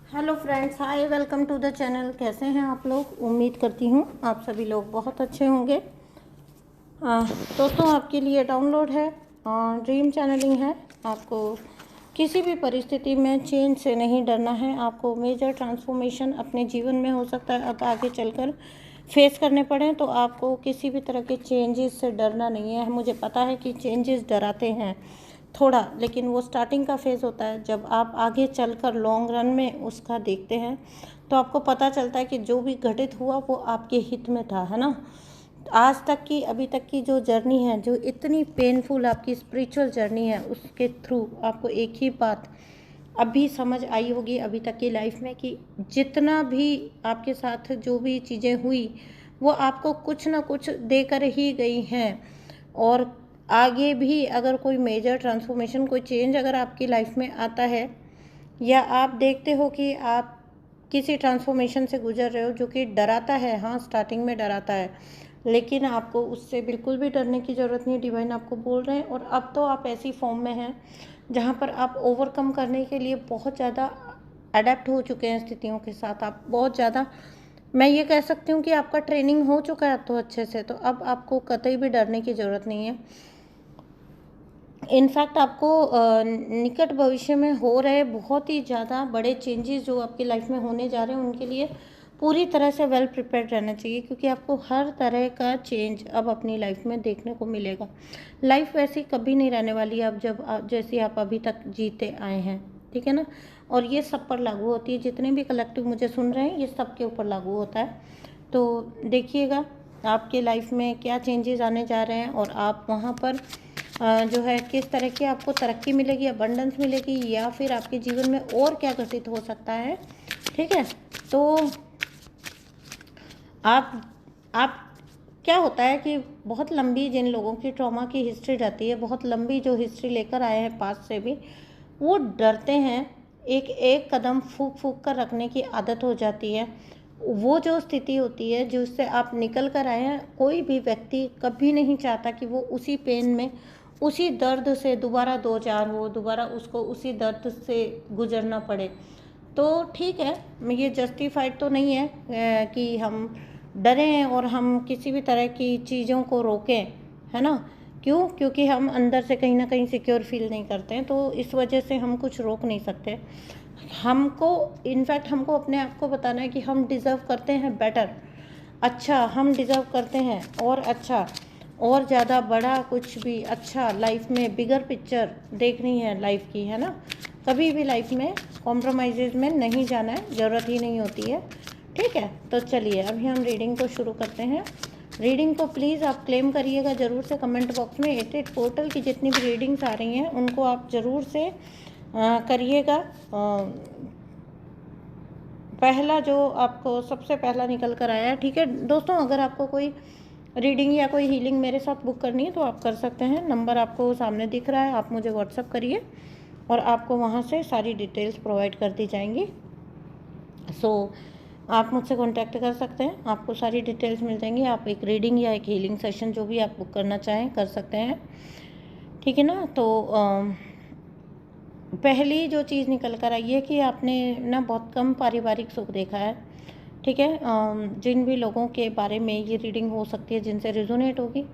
Hello friends, hi, welcome to the channel. कैसे हैं आप लोग? उम्मीद करती हूँ आप सभी लोग बहुत अच्छे होंगे। दोस्तों, आपके लिए डाउनलोड है, ड्रीम चैनलिंग है। आपको किसी भी परिस्थिति में चेंज से नहीं डरना है। आपको मेजर ट्रांसफॉर्मेशन अपने जीवन में हो सकता है अब आगे चलकर फेस करने पड़े, तो आपको किसी भी तरह के चेंजेस से डरना नहीं है। मुझे पता है कि चेंजेस डराते हैं थोड़ा, लेकिन वो स्टार्टिंग का फेज़ होता है। जब आप आगे चलकर लॉन्ग रन में उसका देखते हैं तो आपको पता चलता है कि जो भी घटित हुआ वो आपके हित में था, है ना। आज तक की, अभी तक की जो जर्नी है, जो इतनी पेनफुल आपकी स्पिरिचुअल जर्नी है, उसके थ्रू आपको एक ही बात अभी समझ आई होगी अभी तक की लाइफ में, कि जितना भी आपके साथ जो भी चीज़ें हुई वो आपको कुछ ना कुछ देकर ही गई हैं। और आगे भी अगर कोई मेजर ट्रांसफॉर्मेशन, कोई चेंज अगर आपकी लाइफ में आता है, या आप देखते हो कि आप किसी ट्रांसफॉर्मेशन से गुजर रहे हो जो कि डराता है, हाँ स्टार्टिंग में डराता है, लेकिन आपको उससे बिल्कुल भी डरने की ज़रूरत नहीं। डिवाइन आपको बोल रहे हैं, और अब तो आप ऐसी फॉर्म में हैं जहाँ पर आप ओवरकम करने के लिए बहुत ज़्यादा अडेप्ट हो चुके हैं स्थितियों के साथ। आप बहुत ज़्यादा, मैं ये कह सकती हूँ कि आपका ट्रेनिंग हो चुका है अब तो अच्छे से, तो अब आपको कतई भी डरने की ज़रूरत नहीं है। इनफैक्ट आपको निकट भविष्य में हो रहे बहुत ही ज़्यादा बड़े चेंजेस जो आपकी लाइफ में होने जा रहे हैं, उनके लिए पूरी तरह से वेल प्रिपेयर्ड रहना चाहिए, क्योंकि आपको हर तरह का चेंज अब अपनी लाइफ में देखने को मिलेगा। लाइफ वैसी कभी नहीं रहने वाली अब, जैसी आप अभी तक जीते आए हैं, ठीक है ना। और ये सब पर लागू होती है, जितने भी कलेक्टिव मुझे सुन रहे हैं ये सब के ऊपर लागू होता है। तो देखिएगा आपके लाइफ में क्या चेंजेस आने जा रहे हैं, और आप वहाँ पर जो है किस तरह की आपको तरक्की मिलेगी, अबंडेंस मिलेगी, या फिर आपके जीवन में और क्या घटित हो सकता है, ठीक है। तो आप क्या होता है कि बहुत लंबी, जिन लोगों की ट्रॉमा की हिस्ट्री रहती है, बहुत लंबी जो हिस्ट्री लेकर आए हैं पास से भी, वो डरते हैं। एक एक कदम फूक फूक कर रखने की आदत हो जाती है। वो जो स्थिति होती है जिससे आप निकल कर आए हैं, कोई भी व्यक्ति कभी नहीं चाहता कि वो उसी पेन में, उसी दर्द से दोबारा दो चार हो, दोबारा उसको उसी दर्द से गुजरना पड़े। तो ठीक है, ये जस्टिफाइड तो नहीं है कि हम डरें और हम किसी भी तरह की चीज़ों को रोकें, है ना। क्यों? क्योंकि हम अंदर से कहीं ना कहीं सिक्योर फील नहीं करते हैं, तो इस वजह से हम कुछ रोक नहीं सकते। हमको, इनफैक्ट हमको अपने आप को बताना है कि हम डिज़र्व करते हैं बेटर, अच्छा हम डिज़र्व करते हैं, और अच्छा, और ज़्यादा बड़ा कुछ भी अच्छा लाइफ में, बिगर पिक्चर देखनी है लाइफ की, है ना। कभी भी लाइफ में कॉम्प्रोमाइज़ में नहीं जाना है, ज़रूरत ही नहीं होती है, ठीक है। तो चलिए अभी हम रीडिंग को शुरू करते हैं। रीडिंग को प्लीज़ आप क्लेम करिएगा ज़रूर से कमेंट बॉक्स में। 88 पोर्टल की जितनी भी रीडिंग्स आ रही हैं उनको आप ज़रूर से करिएगा। पहला जो आपको सबसे पहला निकल कर आया है, ठीक है दोस्तों। अगर आपको कोई रीडिंग या कोई हीलिंग मेरे साथ बुक करनी है तो आप कर सकते हैं। नंबर आपको सामने दिख रहा है, आप मुझे व्हाट्सअप करिए और आपको वहाँ से सारी डिटेल्स प्रोवाइड कर दी जाएंगी। आप मुझसे कांटेक्ट कर सकते हैं, आपको सारी डिटेल्स मिल जाएंगी। आप एक रीडिंग या एक हीलिंग सेशन जो भी आप बुक करना चाहें कर सकते हैं, ठीक है ना। तो पहली जो चीज़ निकल कर आई है कि आपने ना बहुत कम पारिवारिक सुख देखा है, ठीक है। जिन भी लोगों के बारे में ये रीडिंग हो सकती है, जिनसे रिजोनेट होगी,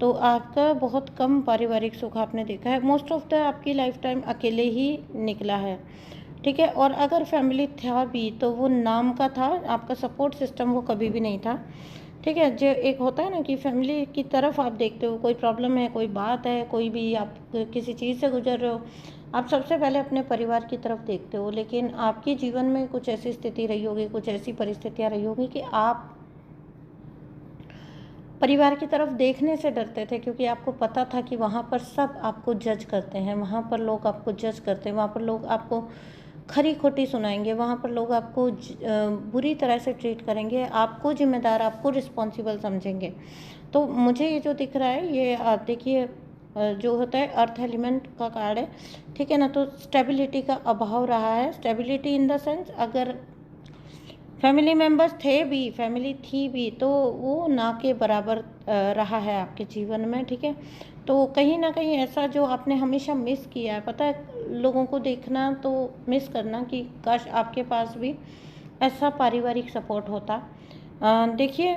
तो आपका बहुत कम पारिवारिक सुख आपने देखा है। मोस्ट ऑफ द आपकी लाइफ टाइम अकेले ही निकला है, ठीक है। और अगर फैमिली था भी तो वो नाम का था, आपका सपोर्ट सिस्टम वो कभी भी नहीं था, ठीक है। जो एक होता है ना कि फैमिली की तरफ आप देखते हो, कोई प्रॉब्लम है, कोई बात है, कोई भी आप किसी चीज़ से गुजर रहे हो, आप सबसे पहले अपने परिवार की तरफ देखते हो। लेकिन आपके जीवन में कुछ ऐसी स्थिति रही होगी, कुछ ऐसी परिस्थितियाँ रही होगी कि आप परिवार की तरफ देखने से डरते थे, क्योंकि आपको पता था कि वहाँ पर सब आपको जज करते हैं, वहाँ पर लोग आपको जज करते हैं, वहाँ पर लोग आपको खरी खोटी सुनाएंगे, वहाँ पर लोग आपको बुरी तरह से ट्रीट करेंगे, आपको जिम्मेदार, आपको रिस्पॉन्सिबल समझेंगे। तो मुझे ये जो दिख रहा है, ये आप देखिए जो होता है अर्थ एलिमेंट का कार्ड है, ठीक है ना। तो स्टेबिलिटी का अभाव रहा है। स्टेबिलिटी इन द सेंस, अगर फैमिली मेम्बर्स थे भी, फैमिली थी भी, तो वो ना के बराबर रहा है आपके जीवन में, ठीक है। तो कहीं ना कहीं ऐसा जो आपने हमेशा मिस किया है, पता है, लोगों को देखना तो मिस करना कि काश आपके पास भी ऐसा पारिवारिक सपोर्ट होता। देखिए,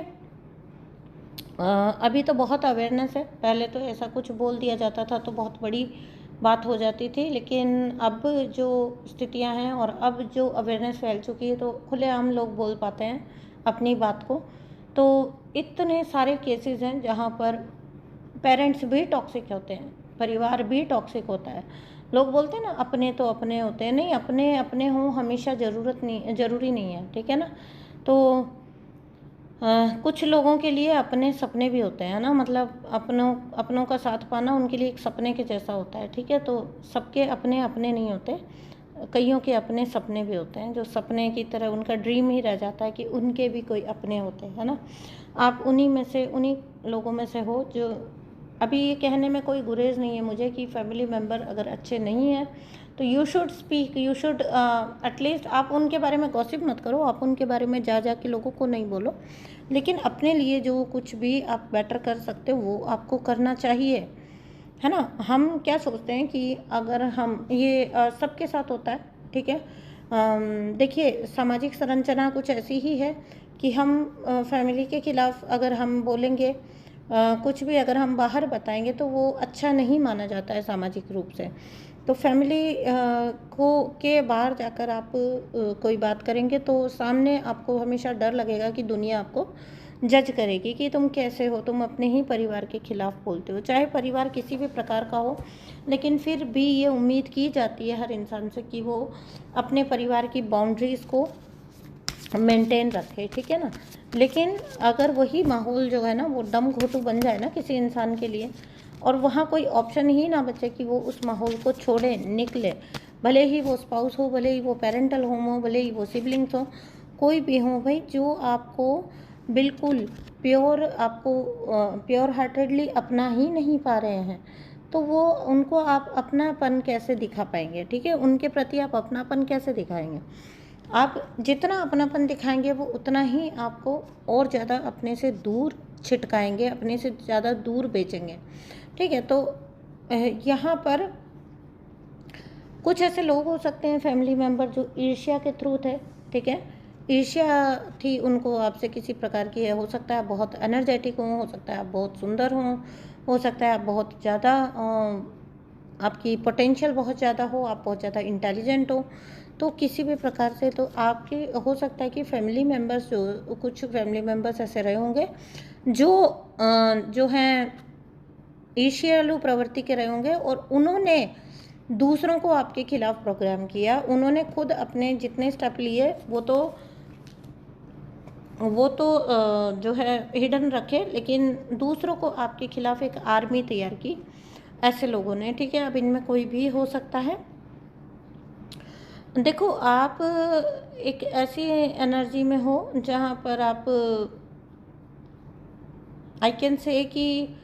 अभी तो बहुत अवेयरनेस है, पहले तो ऐसा कुछ बोल दिया जाता था तो बहुत बड़ी बात हो जाती थी, लेकिन अब जो स्थितियां हैं और अब जो अवेयरनेस फैल चुकी है तो खुलेआम लोग बोल पाते हैं अपनी बात को। तो इतने सारे केसेस हैं जहां पर पेरेंट्स भी टॉक्सिक होते हैं, परिवार भी टॉक्सिक होता है। लोग बोलते हैं ना अपने तो अपने होते हैं, नहीं, अपने अपने हों हमेशा ज़रूरी नहीं है, ठीक है ना। तो कुछ लोगों के लिए अपने सपने भी होते हैं ना, मतलब अपनों का साथ पाना उनके लिए एक सपने के जैसा होता है, ठीक है। तो सबके अपने अपने नहीं होते, कईयों के अपने सपने भी होते हैं जो सपने की तरह उनका ड्रीम ही रह जाता है कि उनके भी कोई अपने होते हैं, है ना। आप उन्हीं लोगों में से हो जो, अभी ये कहने में कोई गुरेज नहीं है मुझे कि फैमिली मेम्बर अगर अच्छे नहीं हैं तो you should speak, you should at least, आप उनके बारे में गॉसिप मत करो, आप उनके बारे में जा के लोगों को नहीं बोलो, लेकिन अपने लिए जो कुछ भी आप बेटर कर सकते हो वो आपको करना चाहिए, है ना। हम क्या सोचते हैं कि अगर हम ये सबके साथ होता है, ठीक है। देखिए, सामाजिक संरचना कुछ ऐसी ही है कि हम फैमिली के खिलाफ अगर हम बोलेंगे, कुछ भी अगर हम बाहर बताएंगे तो वो अच्छा नहीं माना जाता है सामाजिक रूप से। तो फैमिली को के बाहर जाकर आप कोई बात करेंगे तो सामने आपको हमेशा डर लगेगा कि दुनिया आपको जज करेगी कि तुम कैसे हो, तुम अपने ही परिवार के खिलाफ बोलते हो, चाहे परिवार किसी भी प्रकार का हो, लेकिन फिर भी ये उम्मीद की जाती है हर इंसान से कि वो अपने परिवार की बाउंड्रीज़ को मेंटेन रखे, ठीक है ना। लेकिन अगर वही माहौल जो है ना वो दम घोटू बन जाए ना किसी इंसान के लिए, और वहाँ कोई ऑप्शन ही ना बचे कि वो उस माहौल को छोड़े, निकले, भले ही वो स्पाउस हो, भले ही वो पेरेंटल होम हो, भले ही वो सिबलिंग्स हो, कोई भी हो भाई, जो आपको बिल्कुल प्योर हार्टेडली अपना ही नहीं पा रहे हैं, तो वो उनको आप अपनापन कैसे दिखा पाएंगे, ठीक है। उनके प्रति आप अपनापन कैसे दिखाएंगे। आप जितना अपनापन दिखाएंगे वो उतना ही आपको और ज़्यादा अपने से दूर छिटकाएंगे, अपने से ज़्यादा दूर बेचेंगे, ठीक है। तो यहाँ पर कुछ ऐसे लोग हो सकते हैं फैमिली मेम्बर जो ईर्ष्या के थ्रू थे, ठीक है। ईर्ष्या थी उनको आपसे किसी प्रकार की, हो सकता है बहुत एनर्जेटिक हो सकता है आप बहुत सुंदर हो सकता है आप बहुत ज़्यादा आपकी पोटेंशियल बहुत ज़्यादा हो, आप बहुत ज़्यादा इंटेलिजेंट हो, तो किसी भी प्रकार से तो आपके हो सकता है कि फैमिली मेम्बर्स जो कुछ फैमिली मेम्बर्स ऐसे रहे होंगे जो हैं ईर्ष्यालु प्रवृत्ति के रहे होंगे, और उन्होंने दूसरों को आपके खिलाफ प्रोग्राम किया। उन्होंने खुद अपने जितने स्टेप लिए वो तो जो है हिडन रखे, लेकिन दूसरों को आपके खिलाफ एक आर्मी तैयार की ऐसे लोगों ने, ठीक है। अब इनमें कोई भी हो सकता है। देखो, आप एक ऐसी एनर्जी में हो जहाँ पर आप, आई कैन से कि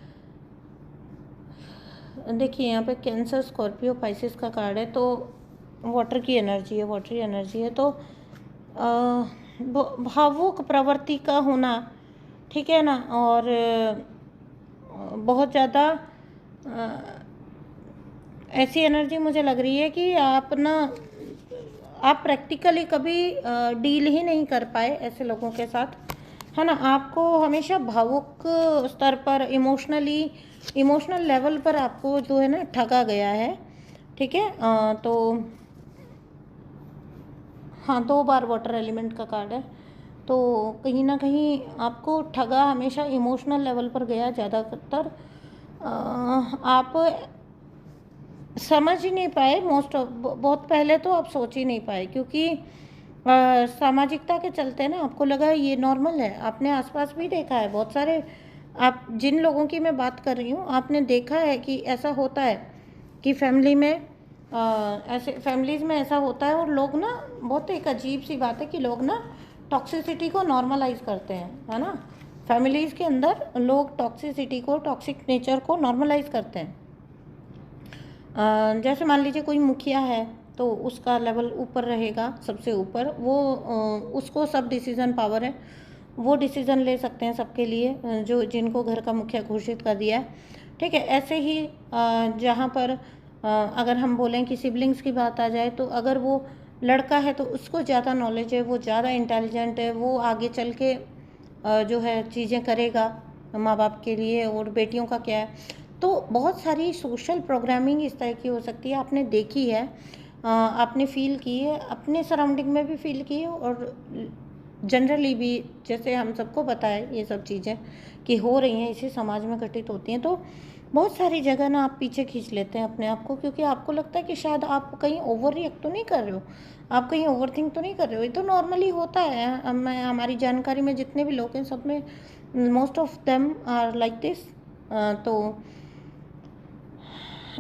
देखिए यहाँ पे कैंसर, स्कॉर्पियो, पाइसिस का कार्ड है, तो वाटर की एनर्जी है, वाटरी एनर्जी है, तो भावुक प्रवृत्ति का होना, ठीक है ना। और बहुत ज़्यादा ऐसी एनर्जी मुझे लग रही है कि आप प्रैक्टिकली कभी डील ही नहीं कर पाए ऐसे लोगों के साथ, है ना। आपको हमेशा भावुक स्तर पर, इमोशनल लेवल पर आपको जो है ना ठगा गया है, ठीक है। तो हाँ, 2 बार वाटर एलिमेंट का कार्ड है, तो कहीं ना कहीं आपको ठगा हमेशा इमोशनल लेवल पर गया ज़्यादातर। आप समझ ही नहीं पाए, बहुत पहले तो आप सोच ही नहीं पाए, क्योंकि सामाजिकता के चलते ना आपको लगा ये नॉर्मल है। आपने आसपास भी देखा है बहुत सारे, आप जिन लोगों की मैं बात कर रही हूँ आपने देखा है कि ऐसा होता है कि फैमिली में ऐसे फैमिलीज़ में ऐसा होता है, और लोग ना, बहुत एक अजीब सी बात है कि लोग ना टॉक्सिसिटी को नॉर्मलाइज करते हैं, है ना। फैमिलीज़ के अंदर लोग टॉक्सिसिटी को, टॉक्सिक नेचर को नॉर्मलाइज करते हैं। जैसे मान लीजिए कोई मुखिया है तो उसका लेवल ऊपर रहेगा, सबसे ऊपर, वो उसको सब डिसीज़न पावर है, वो डिसीज़न ले सकते हैं सबके लिए, जो जिनको घर का मुखिया घोषित कर दिया है। ठीक है। ऐसे ही जहाँ पर अगर हम बोलें कि सिबलिंग्स की बात आ जाए, तो अगर वो लड़का है तो उसको ज़्यादा नॉलेज है, वो ज़्यादा इंटेलिजेंट है, वो आगे चल के जो है चीज़ें करेगा माँ बाप के लिए। और बेटियों का क्या है, तो बहुत सारी सोशल प्रोग्रामिंग इस तरह की हो सकती है, आपने देखी है, आपने फील की है, अपने सराउंडिंग में भी फील की है, और जनरली भी जैसे हम सबको पता है ये सब चीज़ें कि हो रही हैं, इसी समाज में घटित होती हैं। तो बहुत सारी जगह ना आप पीछे खींच लेते हैं अपने आप को, क्योंकि आपको लगता है कि शायद आप कहीं ओवर रिएक्ट तो नहीं कर रहे हो, आप कहीं ओवर थिंक तो नहीं कर रहे हो, ये तो नॉर्मली होता है। मैं हमारी जानकारी में जितने भी लोग हैं सब में most of them are like this. तो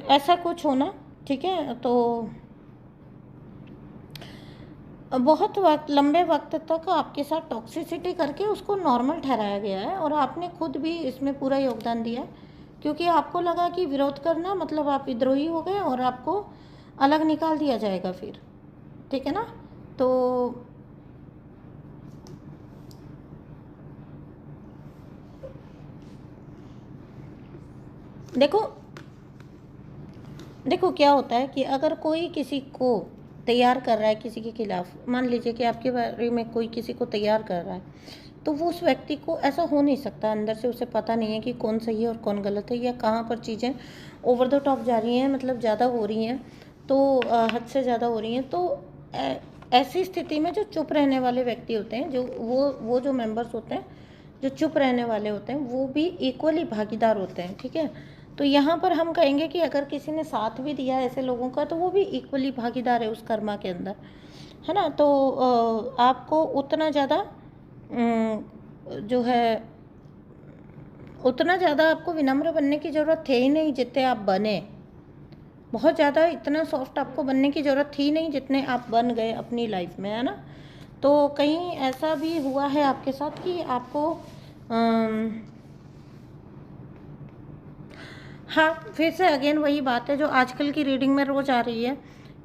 ऐसा कुछ होना, ठीक है। तो बहुत वक्त, लंबे वक्त तक आपके साथ टॉक्सिसिटी करके उसको नॉर्मल ठहराया गया है, और आपने खुद भी इसमें पूरा योगदान दिया है, क्योंकि आपको लगा कि विरोध करना मतलब आप विद्रोही हो गए और आपको अलग निकाल दिया जाएगा फिर, ठीक है ना। तो देखो क्या होता है कि अगर कोई किसी को तैयार कर रहा है किसी के खिलाफ, मान लीजिए कि आपके बारे में कोई किसी को तैयार कर रहा है, तो वो उस व्यक्ति को, ऐसा हो नहीं सकता अंदर से उसे पता नहीं है कि कौन सही है और कौन गलत है, या कहाँ पर चीज़ें ओवर द टॉप जा रही हैं, मतलब ज़्यादा हो रही हैं, तो हद से ज़्यादा हो रही हैं। तो ऐसी स्थिति में जो चुप रहने वाले व्यक्ति होते हैं, जो वो जो मेंबर्स होते हैं जो चुप रहने वाले होते हैं, वो भी इक्वली भागीदार होते हैं, ठीक है। तो यहाँ पर हम कहेंगे कि अगर किसी ने साथ भी दिया ऐसे लोगों का, तो वो भी इक्वली भागीदार है उस कर्मा के अंदर, है ना। तो आपको उतना ज़्यादा जो है, उतना ज़्यादा आपको विनम्र बनने की ज़रूरत थे ही नहीं जितने आप बने। बहुत ज़्यादा इतना सॉफ्ट आपको बनने की ज़रूरत थी नहीं जितने आप बन गए अपनी लाइफ में, है ना। तो कहीं ऐसा भी हुआ है आपके साथ कि आपको हाँ, फिर से अगेन वही बात है जो आजकल की रीडिंग में रोज़ आ रही है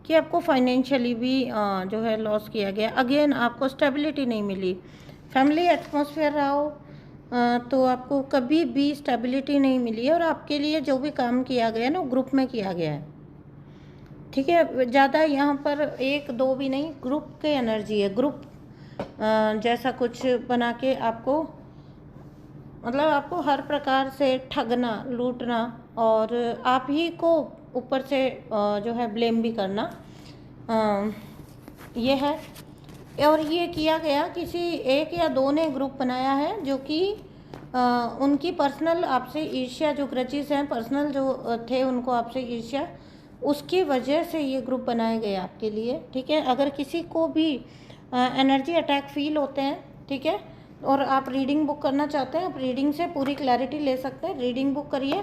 कि आपको फाइनेंशियली भी जो है लॉस किया गया। अगेन आपको स्टेबिलिटी नहीं मिली, फैमिली एटमॉस्फेयर रहा हो तो आपको कभी भी स्टेबिलिटी नहीं मिली है, और आपके लिए जो भी काम किया गया ना ग्रुप में किया गया है, ठीक है। ज़्यादा यहाँ पर एक दो भी नहीं, ग्रुप के एनर्जी है, ग्रुप जैसा कुछ बना के आपको, मतलब आपको हर प्रकार से ठगना, लूटना, और आप ही को ऊपर से जो है ब्लेम भी करना, ये है। और ये किया गया किसी एक या दो ने ग्रुप बनाया है, जो कि उनकी पर्सनल आपसे ईर्ष्या, जो ग्रजेस हैं पर्सनल जो थे उनको आपसे ईर्ष्या, उसकी वजह से ये ग्रुप बनाए गए आपके लिए, ठीक है। अगर किसी को भी एनर्जी अटैक फील होते हैं, ठीक है, और आप रीडिंग बुक करना चाहते हैं, आप रीडिंग से पूरी क्लैरिटी ले सकते हैं। रीडिंग बुक करिए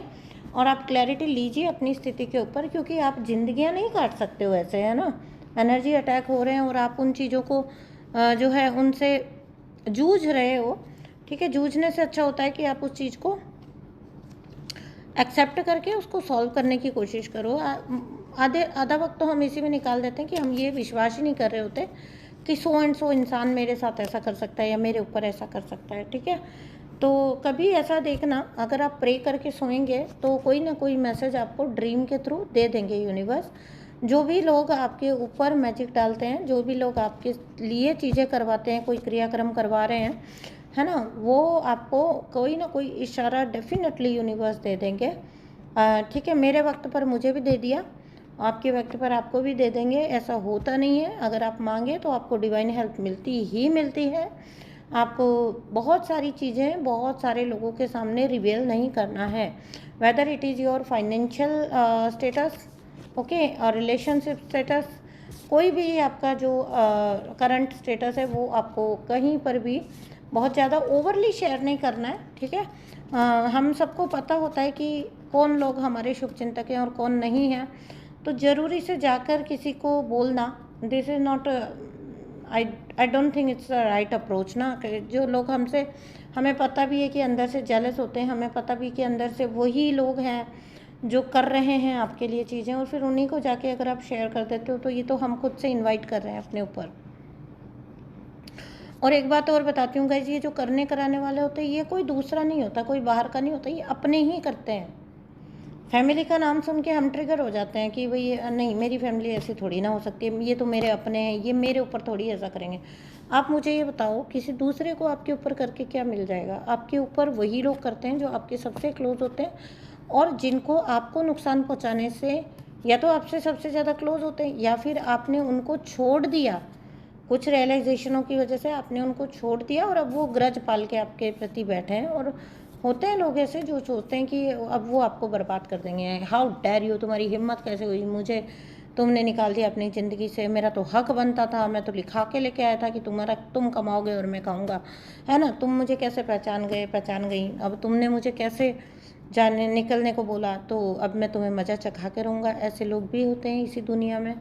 और आप क्लैरिटी लीजिए अपनी स्थिति के ऊपर, क्योंकि आप जिंदगियां नहीं काट सकते हो ऐसे, है ना। एनर्जी अटैक हो रहे हैं और आप उन चीज़ों को जो है उनसे जूझ रहे हो, ठीक है। जूझने से अच्छा होता है कि आप उस चीज़ को एक्सेप्ट करके उसको सॉल्व करने की कोशिश करो। आधा वक्त तो हम इसी में निकाल देते हैं कि हम ये विश्वास ही नहीं कर रहे होते कि सो एंड सो इंसान मेरे साथ ऐसा कर सकता है या मेरे ऊपर ऐसा कर सकता है, ठीक है। तो कभी ऐसा देखना, अगर आप प्रे करके सोएंगे तो कोई ना कोई मैसेज आपको ड्रीम के थ्रू दे देंगे यूनिवर्स। जो भी लोग आपके ऊपर मैजिक डालते हैं, जो भी लोग आपके लिए चीज़ें करवाते हैं, कोई क्रियाक्रम करवा रहे हैं, है ना, वो आपको कोई ना कोई इशारा डेफिनेटली यूनिवर्स दे देंगे, ठीक है। मेरे वक्त पर मुझे भी दे दिया, आपके वक्त पर आपको भी दे देंगे। ऐसा होता नहीं है, अगर आप मांगे तो आपको डिवाइन हेल्प मिलती ही मिलती है। आपको बहुत सारी चीज़ें बहुत सारे लोगों के सामने रिवील नहीं करना है, whether it is your financial status, okay, और रिलेशनशिप स्टेटस, कोई भी आपका जो करंट स्टेटस है वो आपको कहीं पर भी बहुत ज़्यादा ओवरली शेयर नहीं करना है, ठीक है। हम सबको पता होता है कि कौन लोग हमारे शुभचिंतक हैं और कौन नहीं है, तो ज़रूरी से जाकर किसी को बोलना, this is not, I don't think it's a right approach ना। जो लोग हमसे, हमें पता भी है कि अंदर से जेलस होते हैं, हमें पता भी कि अंदर से वही लोग हैं जो कर रहे हैं आपके लिए चीज़ें, और फिर उन्हीं को जाके अगर आप शेयर कर देते हो तो ये तो हम खुद से इनवाइट कर रहे हैं अपने ऊपर। और एक बात और बताती हूँ गाइस, ये जो करने कराने वाले होते हैं ये कोई दूसरा नहीं होता, कोई बाहर का नहीं होता, ये अपने ही करते हैं, फैमिली का नाम सुन के हम ट्रिगर हो जाते हैं कि भाई नहीं, मेरी फैमिली ऐसी थोड़ी ना हो सकती है, ये तो मेरे अपने हैं, ये मेरे ऊपर थोड़ी ऐसा करेंगे। आप मुझे ये बताओ, किसी दूसरे को आपके ऊपर करके क्या मिल जाएगा? आपके ऊपर वही लोग करते हैं जो आपके सबसे क्लोज होते हैं, और जिनको आपको नुकसान पहुंचाने से या तो आपसे सबसे ज़्यादा क्लोज होते हैं, या फिर आपने उनको छोड़ दिया, कुछ रियलाइजेशनों की वजह से आपने उनको छोड़ दिया और अब वो ग्रज पाल के आपके प्रति बैठे हैं। और होते हैं लोग ऐसे जो सोचते हैं कि अब वो आपको बर्बाद कर देंगे। हाउ डेयर यू, तुम्हारी हिम्मत कैसे हुई, मुझे तुमने निकाल दिया अपनी ज़िंदगी से, मेरा तो हक बनता था, मैं तो लिखा के लेके आया था कि तुम कमाओगे और मैं खाऊंगा, है ना? तुम मुझे कैसे पहचान गई, अब तुमने मुझे कैसे जाने निकलने को बोला, तो अब मैं तुम्हें मज़ा चखा के रहूँगा। ऐसे लोग भी होते हैं इसी दुनिया में,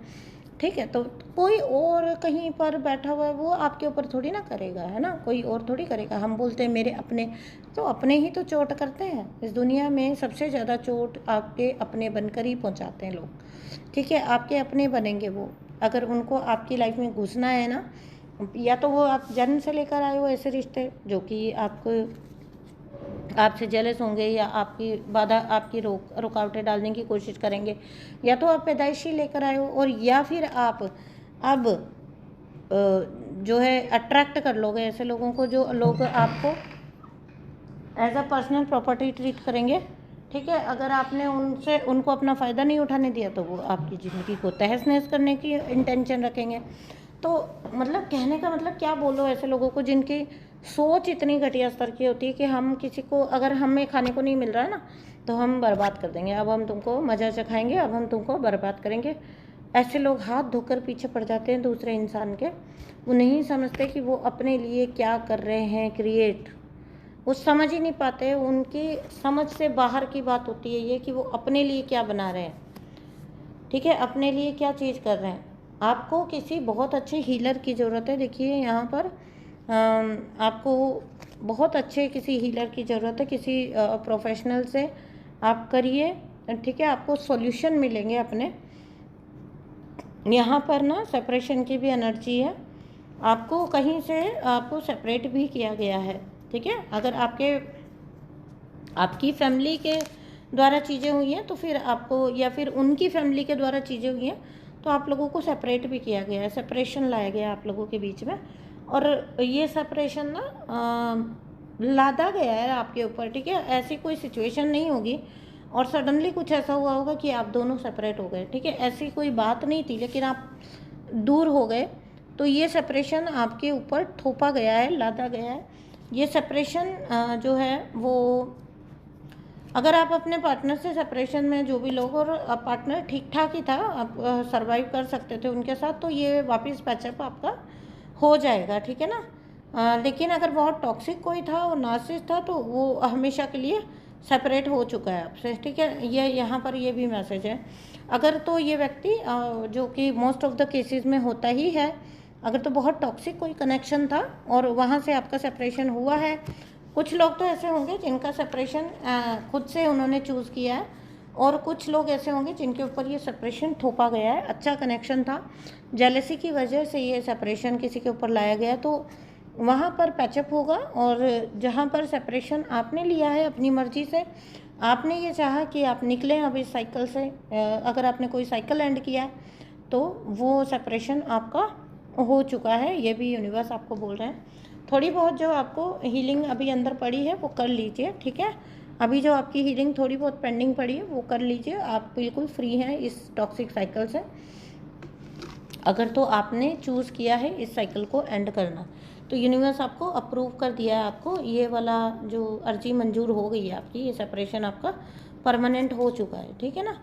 ठीक है? तो कोई और कहीं पर बैठा हुआ है, वो आपके ऊपर थोड़ी ना करेगा, है ना? कोई और थोड़ी करेगा। हम बोलते हैं मेरे अपने, तो अपने ही तो चोट करते हैं। इस दुनिया में सबसे ज़्यादा चोट आपके अपने बनकर ही पहुंचाते हैं लोग, ठीक है? आपके अपने बनेंगे वो, अगर उनको आपकी लाइफ में घुसना है ना, या तो वो आप जन्म से लेकर आए हो ऐसे रिश्ते जो कि आपको आपसे जेलस होंगे, या आपकी बाधा, आपकी रुकावटें डालने की कोशिश करेंगे, या तो आप पैदाइशी लेकर आए हो, और या फिर आप अब जो है अट्रैक्ट कर लोगे ऐसे लोगों को जो लोग आपको as a personal property treat करेंगे, ठीक है? अगर आपने उनको अपना फ़ायदा नहीं उठाने दिया तो वो आपकी ज़िंदगी को तहस नहस करने की इंटेंशन रखेंगे। तो मतलब कहने का मतलब क्या बोलो ऐसे लोगों को जिनकी सोच इतनी घटिया स्तर की होती है कि हम किसी को, अगर हमें खाने को नहीं मिल रहा है ना, तो हम बर्बाद कर देंगे, अब हम तुमको मज़ा चखाएंगे, अब हम तुमको बर्बाद करेंगे। ऐसे लोग हाथ धोकर पीछे पड़ जाते हैं दूसरे इंसान के। वो नहीं समझते कि वो अपने लिए क्या कर रहे हैं क्रिएट, वो समझ ही नहीं पाते। उनकी समझ से बाहर की बात होती है ये कि वो अपने लिए क्या बना रहे हैं, ठीक है? अपने लिए क्या चीज़ कर रहे हैं। आपको किसी बहुत अच्छे हीलर की ज़रूरत है। देखिए यहाँ पर आपको बहुत अच्छे किसी हीलर की ज़रूरत है, किसी प्रोफेशनल से आप करिए, ठीक है? आपको सॉल्यूशन मिलेंगे अपने। यहाँ पर ना सेपरेशन की भी एनर्जी है, आपको कहीं से आपको सेपरेट भी किया गया है, ठीक है? अगर आपकी फैमिली के द्वारा चीज़ें हुई हैं तो फिर आपको, या फिर उनकी फैमिली के द्वारा चीज़ें हुई हैं तो आप लोगों को सेपरेट भी किया गया है, सेपरेशन लाया गया आप लोगों के बीच में। और ये सेपरेशन ना लादा गया है आपके ऊपर, ठीक है? ऐसी कोई सिचुएशन नहीं होगी और सडनली कुछ ऐसा हुआ होगा कि आप दोनों सेपरेट हो गए, ठीक है? ऐसी कोई बात नहीं थी, लेकिन आप दूर हो गए, तो ये सेपरेशन आपके ऊपर थोपा गया है, लादा गया है। ये सेपरेशन जो है वो, अगर आप अपने पार्टनर से सेपरेशन में जो भी लोग, और पार्टनर ठीक ठाक ही था, आप सरवाइव कर सकते थे उनके साथ, तो ये वापस पैचअप आपका हो जाएगा, ठीक है ना? लेकिन अगर बहुत टॉक्सिक कोई था और नार्सिसिस्ट था तो वो हमेशा के लिए सेपरेट हो चुका है आपसे, ठीक है? ये यहाँ पर ये भी मैसेज है। अगर तो ये व्यक्ति जो कि मोस्ट ऑफ द केसेस में होता ही है, अगर तो बहुत टॉक्सिक कोई कनेक्शन था और वहाँ से आपका सेपरेशन हुआ है। कुछ लोग तो ऐसे होंगे जिनका सेपरेशन खुद से उन्होंने चूज़ किया है, और कुछ लोग ऐसे होंगे जिनके ऊपर ये सेपरेशन थोपा गया है। अच्छा कनेक्शन था, जेलसी की वजह से ये सेपरेशन किसी के ऊपर लाया गया, तो वहाँ पर पैचअप होगा। और जहाँ पर सेपरेशन आपने लिया है अपनी मर्जी से, आपने ये चाहा कि आप निकलें अब इस साइकिल से, अगर आपने कोई साइकिल एंड किया है तो वो सेपरेशन आपका हो चुका है, ये भी यूनिवर्स आपको बोल रहे हैं। थोड़ी बहुत जो आपको हीलिंग अभी अंदर पड़ी है वो कर लीजिए, ठीक है? अभी जो आपकी हीलिंग थोड़ी बहुत पेंडिंग पड़ी है वो कर लीजिए, आप बिल्कुल फ्री हैं इस टॉक्सिक साइकिल से। अगर तो आपने चूज़ किया है इस साइकिल को एंड करना, तो यूनिवर्स आपको अप्रूव कर दिया है, आपको ये वाला जो अर्जी मंजूर हो गई है आपकी, ये सेपरेशन आपका परमानेंट हो चुका है, ठीक है ना?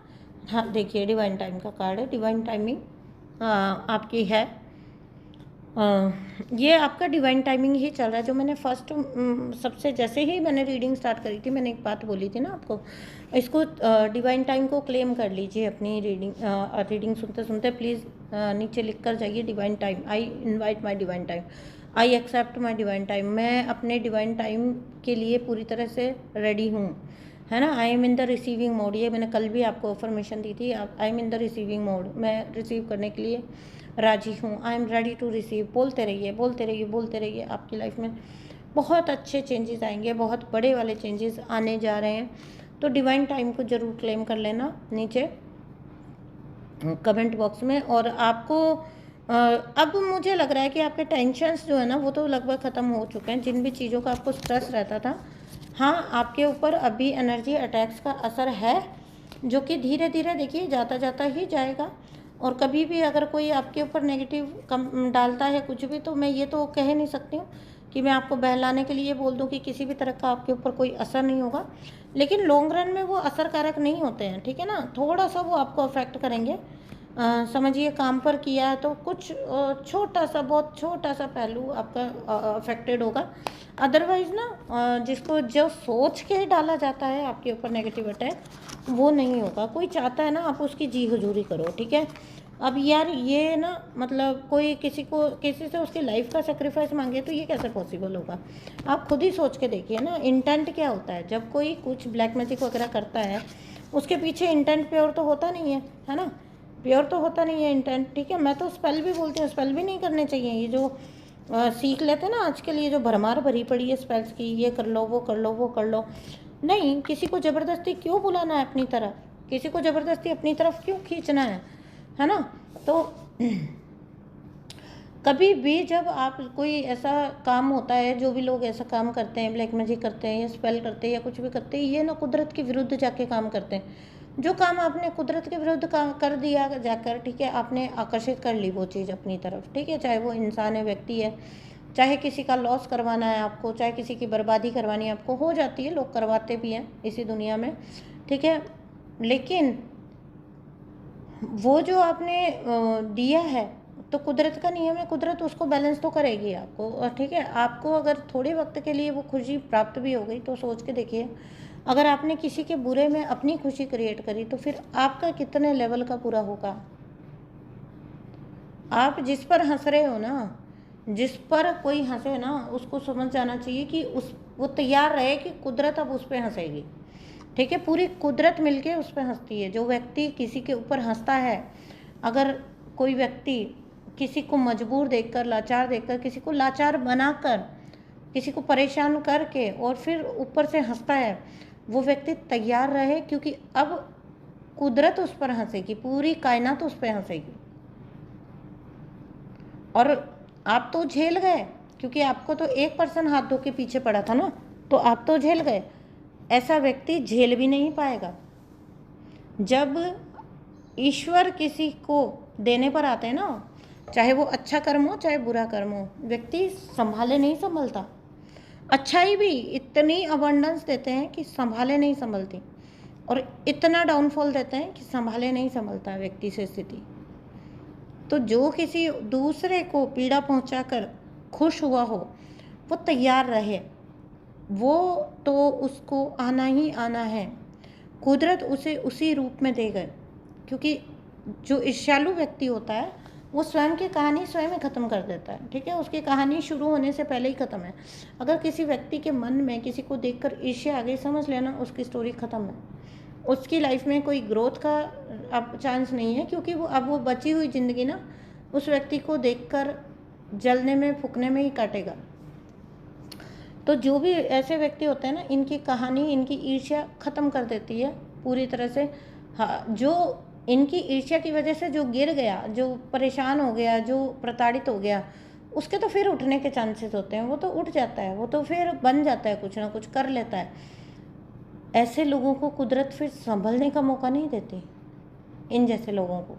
हाँ, देखिए डिवाइन टाइम का कार्ड है, डिवाइन टाइमिंग आपकी है। ये आपका डिवाइन टाइमिंग ही चल रहा है। जो मैंने फर्स्ट सबसे जैसे ही मैंने रीडिंग स्टार्ट करी थी, मैंने एक बात बोली थी ना आपको, इसको डिवाइन टाइम को क्लेम कर लीजिए अपनी रीडिंग सुनते सुनते। प्लीज़ नीचे लिख कर जाइए divine time, I invite my divine time, I accept my divine time. मैं अपने डिवाइन टाइम के लिए पूरी तरह से रेडी हूँ, है ना? I am in the receiving mode, ये मैंने कल भी आपको अफर्मेशन दी थी। I am in the receiving mode, मैं रिसीव करने के लिए राजी हूँ। I am ready to receive. बोलते रहिए, बोलते रहिए, बोलते रहिए। आपकी लाइफ में बहुत अच्छे चेंजेस आएंगे, बहुत बड़े वाले चेंजेस आने जा रहे हैं। तो डिवाइन टाइम को ज़रूर क्लेम कर लेना नीचे कमेंट बॉक्स में। और आपको अब मुझे लग रहा है कि आपके टेंशन्स जो है ना वो तो लगभग ख़त्म हो चुके हैं। जिन भी चीज़ों का आपको स्ट्रेस रहता था, हाँ आपके ऊपर अभी एनर्जी अटैक्स का असर है, जो कि धीरे धीरे देखिए जाता जाता ही जाएगा। और कभी भी अगर कोई आपके ऊपर नेगेटिव कम डालता है कुछ भी, तो मैं ये तो कह नहीं सकती हूँ कि मैं आपको बहलाने के लिए बोल दूँ कि किसी भी तरह का आपके ऊपर कोई असर नहीं होगा, लेकिन लॉन्ग रन में वो असरकारक नहीं होते हैं, ठीक है ना। थोड़ा सा वो आपको अफेक्ट करेंगे। समझिए काम पर किया है तो कुछ छोटा सा, बहुत छोटा सा पहलू आपका अफेक्टेड होगा। अदरवाइज ना जिसको जो सोच के डाला जाता है आपके ऊपर नेगेटिव अटैक, वो नहीं होगा। कोई चाहता है ना आप उसकी जी हुजूरी करो, ठीक है। अब यार ये ना मतलब कोई किसी से उसकी लाइफ का सेक्रीफाइस मांगे तो ये कैसे पॉसिबल होगा। आप खुद ही सोच के देखिए ना, इंटेंट क्या होता है। जब कोई कुछ ब्लैक मैजिक वगैरह करता है, उसके पीछे इंटेंट प्योर तो होता नहीं है ना, प्योर तो होता नहीं है इंटेंट, ठीक है। मैं तो स्पेल भी बोलती हूँ, स्पेल भी नहीं करने चाहिए। ये जो सीख लेते हैं ना आजकल, ये जो भरमार भरी पड़ी है स्पेल्स की, ये कर लो वो कर लो वो कर लो, नहीं। किसी को ज़बरदस्ती क्यों बुलाना है अपनी तरफ, किसी को ज़बरदस्ती अपनी तरफ क्यों खींचना है ना। तो कभी भी जब आप कोई ऐसा काम होता है, जो भी लोग ऐसा काम करते हैं, ब्लैक मैजिक करते हैं या स्पेल करते हैं या कुछ भी करते हैं, ये ना कुदरत के विरुद्ध जाके काम करते हैं। जो काम आपने कुदरत के विरुद्ध काम कर दिया जाकर, ठीक है, आपने आकर्षित कर ली वो चीज़ अपनी तरफ, ठीक है। चाहे वो इंसान है, व्यक्ति है, चाहे किसी का लॉस करवाना है आपको, चाहे किसी की बर्बादी करवानी है आपको, हो जाती है, लोग करवाते भी हैं इसी दुनिया में, ठीक है। लेकिन वो जो आपने दिया है, तो कुदरत का नियम है, कुदरत उसको बैलेंस तो करेगी आपको, ठीक है। आपको अगर थोड़े वक्त के लिए वो खुशी प्राप्त भी हो गई, तो सोच के देखिए, अगर आपने किसी के बुरे में अपनी खुशी क्रिएट करी, तो फिर आपका कितने लेवल का पूरा होगा। आप जिस पर हंस रहे हो ना, जिस पर कोई हंसे ना, उसको समझ जाना चाहिए कि वो तैयार रहे कि कुदरत अब उस पर हंसेगी, ठीक है। पूरी कुदरत मिलके उस पर हंसती है। जो व्यक्ति किसी के ऊपर हंसता है, अगर कोई व्यक्ति किसी को मजबूर देखकर, लाचार देखकर, किसी को लाचार बनाकर, किसी को परेशान करके और फिर ऊपर से हंसता है, वो व्यक्ति तैयार रहे, क्योंकि अब कुदरत उस पर हंसेगी, पूरी कायनात उस पर हंसेगी। और आप तो झेल गए, क्योंकि आपको तो एक पर्सन हाथ धो के पीछे पड़ा था ना, तो आप तो झेल गए। ऐसा व्यक्ति झेल भी नहीं पाएगा। जब ईश्वर किसी को देने पर आते हैं ना, चाहे वो अच्छा कर्म हो चाहे बुरा कर्म हो, व्यक्ति संभाले नहीं संभलता। अच्छाई भी इतनी अबंडेंस देते हैं कि संभाले नहीं संभलती, और इतना डाउनफॉल देते हैं कि संभाले नहीं संभलता व्यक्ति से स्थिति। तो जो किसी दूसरे को पीड़ा पहुंचाकर खुश हुआ हो, वो तैयार रहे, वो तो उसको आना ही आना है। कुदरत उसे उसी रूप में देगा, क्योंकि जो ईर्ष्यालु व्यक्ति होता है, वो स्वयं की कहानी स्वयं ही ख़त्म कर देता है, ठीक है। उसकी कहानी शुरू होने से पहले ही ख़त्म है। अगर किसी व्यक्ति के मन में किसी को देखकर ईर्ष्या आ गई, समझ लेना उसकी स्टोरी ख़त्म है। उसकी लाइफ में कोई ग्रोथ का अब चांस नहीं है, क्योंकि वो बची हुई ज़िंदगी ना उस व्यक्ति को देखकर जलने में, फूकने में ही काटेगा। तो जो भी ऐसे व्यक्ति होते हैं ना, इनकी कहानी, इनकी ईर्ष्या ख़त्म कर देती है पूरी तरह से। हाँ, जो इनकी ईर्ष्या की वजह से जो गिर गया, जो परेशान हो गया, जो प्रताड़ित हो गया, उसके तो फिर उठने के चांसेस होते हैं। वो तो उठ जाता है, वो तो फिर बन जाता है, कुछ ना कुछ कर लेता है। ऐसे लोगों को कुदरत फिर संभलने का मौका नहीं देती, इन जैसे लोगों को।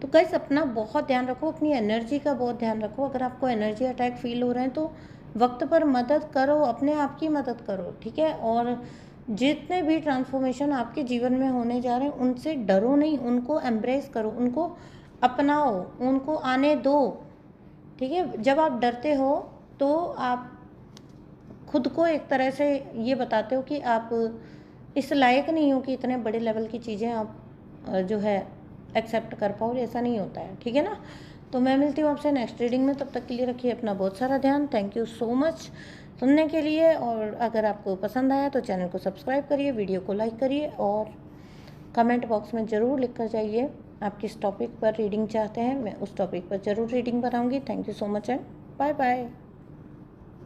तो गाइस, अपना बहुत ध्यान रखो, अपनी एनर्जी का बहुत ध्यान रखो। अगर आपको एनर्जी अटैक फील हो रहे हैं तो वक्त पर मदद करो, अपने आप की मदद करो, ठीक है। और जितने भी ट्रांसफॉर्मेशन आपके जीवन में होने जा रहे हैं, उनसे डरो नहीं, उनको एम्ब्रेस करो, उनको अपनाओ, उनको आने दो, ठीक है। जब आप डरते हो तो आप खुद को एक तरह से ये बताते हो कि आप इस लायक नहीं हो कि इतने बड़े लेवल की चीज़ें आप जो है एक्सेप्ट कर पाओ। ऐसा नहीं होता है, ठीक है ना। तो मैं मिलती हूँ आपसे नेक्स्ट रीडिंग में, तब तक के लिए रखिए अपना बहुत सारा ध्यान। थैंक यू सो मच सुनने के लिए। और अगर आपको पसंद आया तो चैनल को सब्सक्राइब करिए, वीडियो को लाइक करिए, और कमेंट बॉक्स में ज़रूर लिख कर जाइए आप किस टॉपिक पर रीडिंग चाहते हैं। मैं उस टॉपिक पर ज़रूर रीडिंग बनाऊँगी। Thank you so much and bye bye.